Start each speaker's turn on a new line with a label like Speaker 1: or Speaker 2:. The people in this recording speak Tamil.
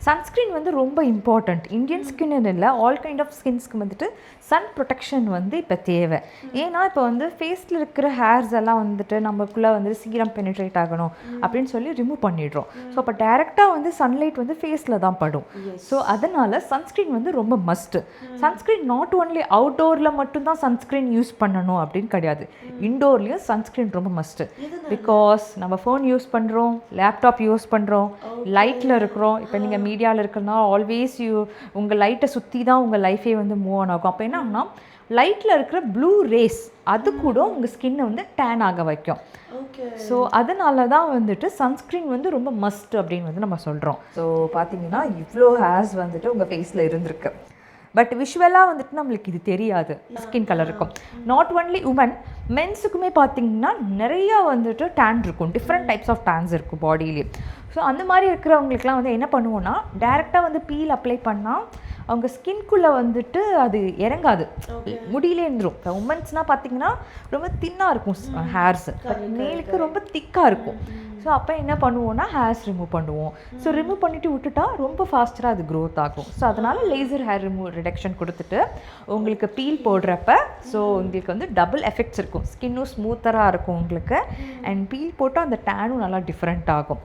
Speaker 1: சன்ஸ்க்ரீன் வந்து ரொம்ப இம்பார்ட்டண்ட். இந்தியன் ஸ்கின்னு இல்லை, ஆல் கைண்ட் ஆஃப் ஸ்கின்ஸ்க்கு வந்துட்டு சன் ப்ரொடெக்ஷன் வந்து இப்போ தேவை. ஏன்னா இப்போ வந்து ஃபேஸில் இருக்கிற ஹேர்ஸ் எல்லாம் வந்துட்டு நமக்குள்ளே வந்து சீரம் பெனிட்ரேட் ஆகணும் அப்படின்னு சொல்லி ரிமூவ் பண்ணிடுறோம். ஸோ அப்போ டைரெக்டாக வந்து சன்லைட் வந்து ஃபேஸில் தான் படும். ஸோ அதனால் சன்ஸ்க்ரீன் வந்து ரொம்ப மஸ்ட்டு. சன்ஸ்க்ரீன் நாட் ஓன்லி அவுட்டோரில் மட்டும்தான் சன்ஸ்க்ரீன் யூஸ் பண்ணணும் அப்படின்னு கிடையாது, இன்டோர்லேயும் சன்ஸ்க்ரீன் ரொம்ப மஸ்ட்டு. பிகாஸ் நம்ம ஃபோன் யூஸ் பண்ணுறோம், லேப்டாப் யூஸ் பண்ணுறோம், லைட்டில் இருக்கிறோம். இப்போ நீங்கள் மீடியாவில் இருக்கிறதுனால ஆல்வேஸ் உங்கள் லைட்டை சுற்றி தான் உங்கள் லைஃபே வந்து மூவ் ஆன் ஆகும். அப்போ என்ன ஆகும்னா லைட்டில் இருக்கிற ப்ளூ ரேஸ் அது கூட உங்கள் ஸ்கின்னை வந்து டேன் ஆக வைக்கும். ஸோ அதனால தான் வந்துட்டு சன்ஸ்க்ரீன் வந்து ரொம்ப மஸ்ட் அப்படின்னு வந்து நம்ம சொல்கிறோம். ஸோ பார்த்தீங்கன்னா இவ்வளோ ஹேர்ஸ் வந்துட்டு உங்கள் ஃபேஸில் இருந்திருக்கு. பட் விஷுவலாக வந்துட்டு நம்மளுக்கு இது தெரியாது, ஸ்கின் கலர் இருக்கும். நாட் ஒன்லி உமன், மென்ஸுக்குமே பார்த்தீங்கன்னா நிறையா வந்துட்டு டேன் இருக்கும், டிஃப்ரெண்ட் டைப்ஸ் ஆஃப் டேன்ஸ் இருக்கும் பாடியிலே. ஸோ அந்த மாதிரி இருக்கிறவங்களுக்குலாம் வந்து என்ன பண்ணுவோன்னா டேரெக்டாக வந்து பீல் அப்ளை பண்ணால் அவங்க ஸ்கின்குள்ளே வந்துட்டு அது இறங்காது, முடியிலே இருந்துடும். இப்போ உமன்ஸ்னால் பார்த்தீங்கன்னா ரொம்ப தின்னாக இருக்கும் ஹேர்ஸ், பட் மேலுக்கு ரொம்ப திக்காக இருக்கும். ஸோ அப்போ என்ன பண்ணுவோன்னா ஹேர்ஸ் ரிமூவ் பண்ணுவோம். ஸோ ரிமூவ் பண்ணிவிட்டு விட்டுட்டா ரொம்ப ஃபாஸ்ட்டாக அது க்ரோத் ஆகும். ஸோ அதனால் லேசர் ஹேர் ரிடக்ஷன் கொடுத்துட்டு உங்களுக்கு பீல் போடுறப்ப ஸோ உங்களுக்கு வந்து டபுள் எஃபெக்ட்ஸ் இருக்கும். ஸ்கின்னும் ஸ்மூத்தராக இருக்கும் உங்களுக்கு, அண்ட் பீல் போட்டால் அந்த டேனும் நல்லா டிஃப்ரெண்ட் ஆகும்.